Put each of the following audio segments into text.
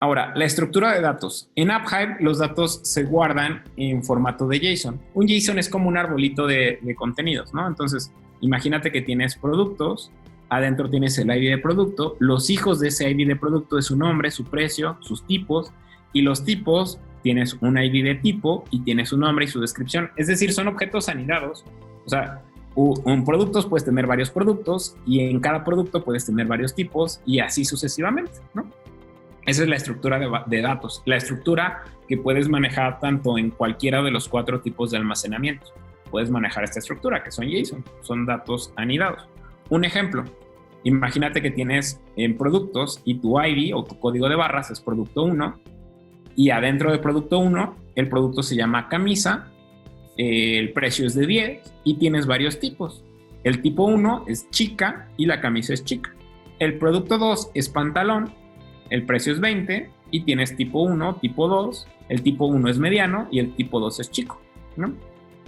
Ahora, la estructura de datos. En AppHive los datos se guardan en formato de JSON. Un JSON es como un arbolito de contenidos, ¿no? Entonces, imagínate que tienes productos, adentro tienes el ID de producto, los hijos de ese ID de producto es su nombre, su precio, sus tipos, y los tipos tienes un ID de tipo y tienes su nombre y su descripción. Es decir, son objetos anidados. O sea, un producto puedes tener varios productos y en cada producto puedes tener varios tipos y así sucesivamente, ¿no? Esa es la estructura de datos, la estructura que puedes manejar tanto en cualquiera de los 4 tipos de almacenamiento. Puedes manejar esta estructura, que son JSON, son datos anidados. Un ejemplo, imagínate que tienes en productos y tu ID o tu código de barras es producto 1 y adentro de producto 1 el producto se llama camisa, el precio es de 10 y tienes varios tipos. El tipo 1 es chica y la camisa es chica. El producto 2 es pantalón, el precio es 20 y tienes tipo 1, tipo 2, el tipo 1 es mediano y el tipo 2 es chico, ¿no?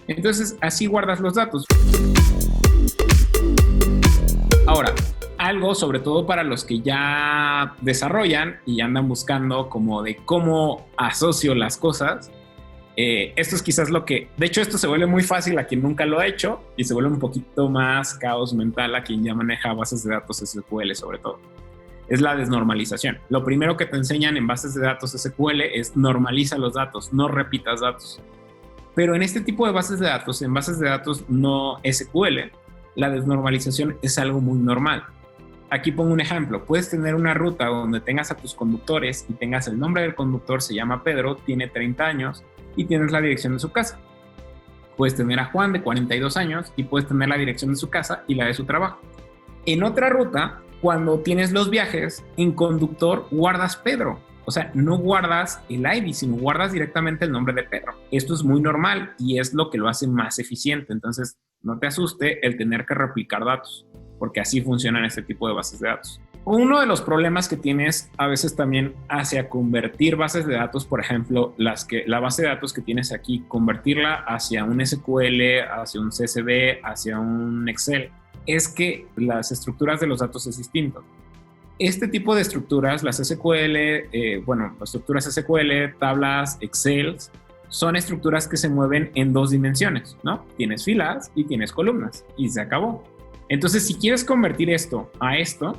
Entonces, así guardas los datos. Ahora, algo sobre todo para los que ya desarrollan y andan buscando como de cómo asocio las cosas, esto es quizás lo que... De hecho, esto se vuelve muy fácil a quien nunca lo ha hecho y se vuelve un poquito más caos mental a quien ya maneja bases de datos SQL sobre todo. Es la desnormalización. Lo primero que te enseñan en bases de datos SQL es normaliza los datos, no repitas datos. Pero en este tipo de bases de datos, en bases de datos no SQL, la desnormalización es algo muy normal. Aquí pongo un ejemplo. Puedes tener una ruta donde tengas a tus conductores y tengas el nombre del conductor, se llama Pedro, tiene 30 años y tienes la dirección de su casa. Puedes tener a Juan de 42 años y puedes tener la dirección de su casa y la de su trabajo. En otra ruta, cuando tienes los viajes, en conductor guardas Pedro. O sea, no guardas el ID, sino guardas directamente el nombre de Pedro. Esto es muy normal y es lo que lo hace más eficiente. Entonces, no te asuste el tener que replicar datos, porque así funcionan este tipo de bases de datos. Uno de los problemas que tienes a veces también hacia convertir bases de datos, por ejemplo, la base de datos que tienes aquí, convertirla hacia un SQL, hacia un CSV, hacia un Excel, es que las estructuras de los datos es distinto. Este tipo de estructuras, las SQL, las estructuras SQL, tablas, Excel, son estructuras que se mueven en 2 dimensiones, ¿no? Tienes filas y tienes columnas y se acabó. Entonces, si quieres convertir esto a esto,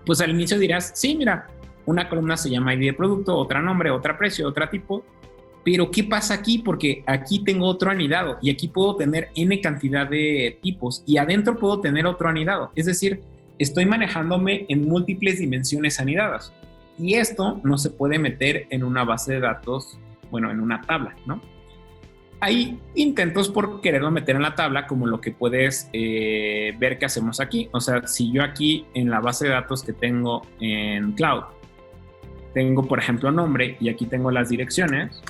pues al inicio dirás, sí, mira, una columna se llama ID de producto, otra nombre, otra precio, otra tipo. Pero ¿qué pasa aquí? Porque aquí tengo otro anidado y aquí puedo tener N cantidad de tipos y adentro puedo tener otro anidado. Es decir, estoy manejándome en múltiples dimensiones anidadas y esto no se puede meter en una base de datos, en una tabla, ¿no? Hay intentos por quererlo meter en la tabla, como lo que puedes ver que hacemos aquí. O sea, si yo aquí en la base de datos que tengo en Cloud, tengo, por ejemplo, nombre y aquí tengo las direcciones,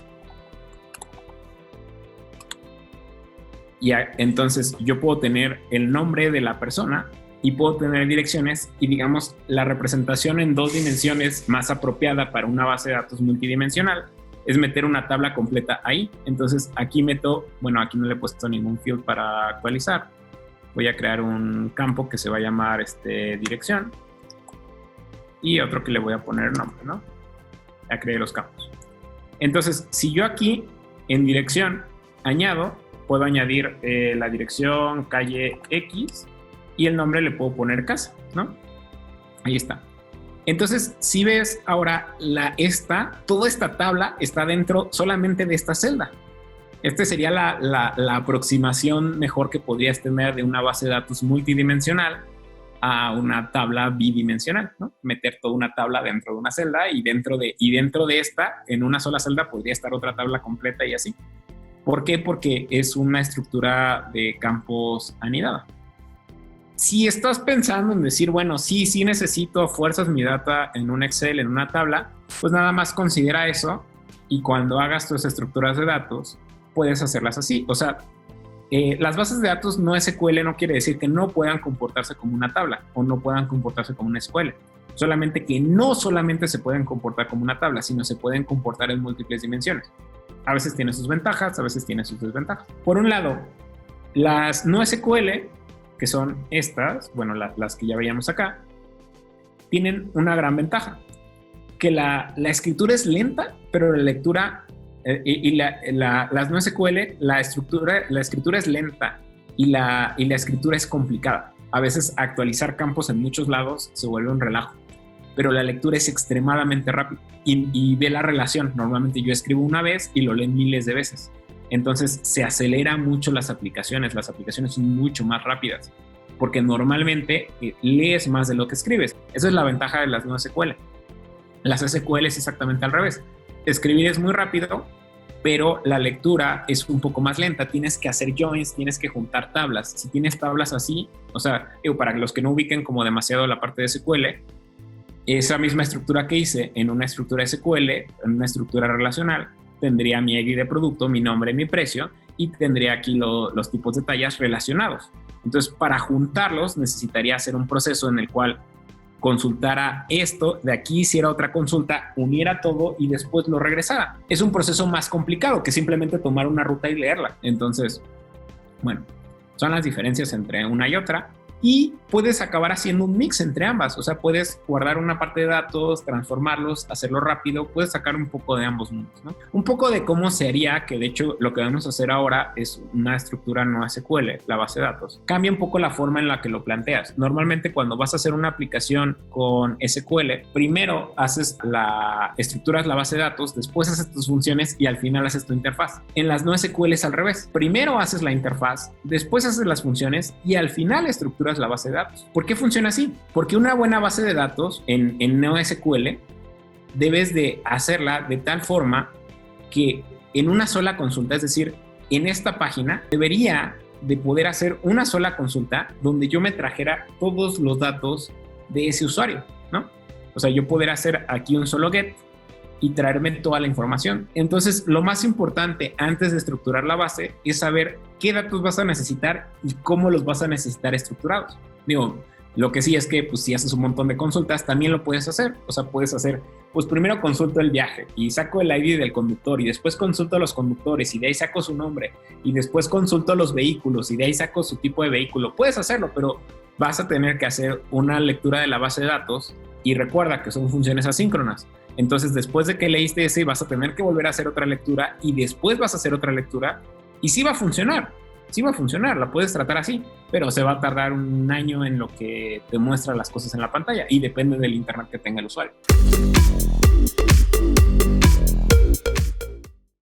y entonces yo puedo tener el nombre de la persona y puedo tener direcciones y digamos la representación en 2 dimensiones más apropiada para una base de datos multidimensional es meter una tabla completa ahí. Entonces aquí meto, aquí no le he puesto ningún field para actualizar. Voy a crear un campo que se va a llamar dirección y otro que le voy a poner nombre, ¿no? Ya creé los campos. Entonces, si yo aquí en dirección añado, puedo añadir la dirección, calle X y el nombre le puedo poner casa, ¿no? Ahí está. Entonces, si ves ahora toda esta tabla está dentro solamente de esta celda. Esta sería la aproximación mejor que podrías tener de una base de datos multidimensional a una tabla bidimensional, ¿no? Meter toda una tabla dentro de una celda y dentro de esta, en una sola celda, podría estar otra tabla completa y así. ¿Por qué? Porque es una estructura de campos anidada. Si estás pensando en decir, sí necesito a fuerzas mi data en un Excel, en una tabla, pues nada más considera eso y cuando hagas tus estructuras de datos, puedes hacerlas así. O sea, las bases de datos no SQL no quiere decir que no puedan comportarse como una tabla o no puedan comportarse como un SQL. Solamente que no solamente se pueden comportar como una tabla, sino se pueden comportar en múltiples dimensiones. A veces tiene sus ventajas, a veces tiene sus desventajas. Por un lado, las no SQL, que son estas, las que ya veíamos acá, tienen una gran ventaja, que la escritura es lenta, pero la lectura las NoSQL, la escritura es lenta y la escritura es complicada. A veces actualizar campos en muchos lados se vuelve un relajo, pero la lectura es extremadamente rápida y ve la relación. Normalmente yo escribo una vez y lo leen miles de veces. Entonces se acelera mucho las aplicaciones son mucho más rápidas, porque normalmente lees más de lo que escribes. Esa es la ventaja de las NoSQL. Las SQL es exactamente al revés. Escribir es muy rápido, pero la lectura es un poco más lenta. Tienes que hacer joins, tienes que juntar tablas. Si tienes tablas así, o sea, para los que no ubiquen como demasiado la parte de SQL, esa misma estructura que hice en una estructura SQL, en una estructura relacional, tendría mi ID de producto, mi nombre, mi precio, y tendría aquí los tipos de tallas relacionados. Entonces, para juntarlos, necesitaría hacer un proceso en el cual consultara esto, de aquí hiciera otra consulta, uniera todo y después lo regresara. Es un proceso más complicado que simplemente tomar una ruta y leerla. Entonces, bueno, son las diferencias entre una y otra. Y puedes acabar haciendo un mix entre ambas. O sea, puedes guardar una parte de datos, transformarlos, hacerlo rápido. Puedes sacar un poco de ambos mundos, ¿no? Un poco de cómo sería, que de hecho lo que vamos a hacer ahora es una estructura no SQL, la base de datos. Cambia un poco la forma en la que lo planteas. Normalmente cuando vas a hacer una aplicación con SQL, primero estructuras la base de datos, después haces tus funciones y al final haces tu interfaz. En las no SQL es al revés. Primero haces la interfaz, después haces las funciones y al final estructuras la base de datos. ¿Por qué funciona así? Porque una buena base de datos en NoSQL debes de hacerla de tal forma que en una sola consulta, es decir, en esta página, debería de poder hacer una sola consulta donde yo me trajera todos los datos de ese usuario, ¿no? O sea, yo poder hacer aquí un solo get y traerme toda la información. Entonces, lo más importante antes de estructurar la base es saber qué datos vas a necesitar y cómo los vas a necesitar estructurados. Digo, lo que sí es que pues, si haces un montón de consultas, también lo puedes hacer. O sea, puedes hacer, pues primero consulto el viaje y saco el ID del conductor y después consulto a los conductores y de ahí saco su nombre y después consulto los vehículos y de ahí saco su tipo de vehículo. Puedes hacerlo, pero vas a tener que hacer una lectura de la base de datos y recuerda que son funciones asíncronas. Entonces, después de que leíste ese, vas a tener que volver a hacer otra lectura y después vas a hacer otra lectura y sí va a funcionar, la puedes tratar así, pero se va a tardar un año en lo que te muestra las cosas en la pantalla y depende del internet que tenga el usuario.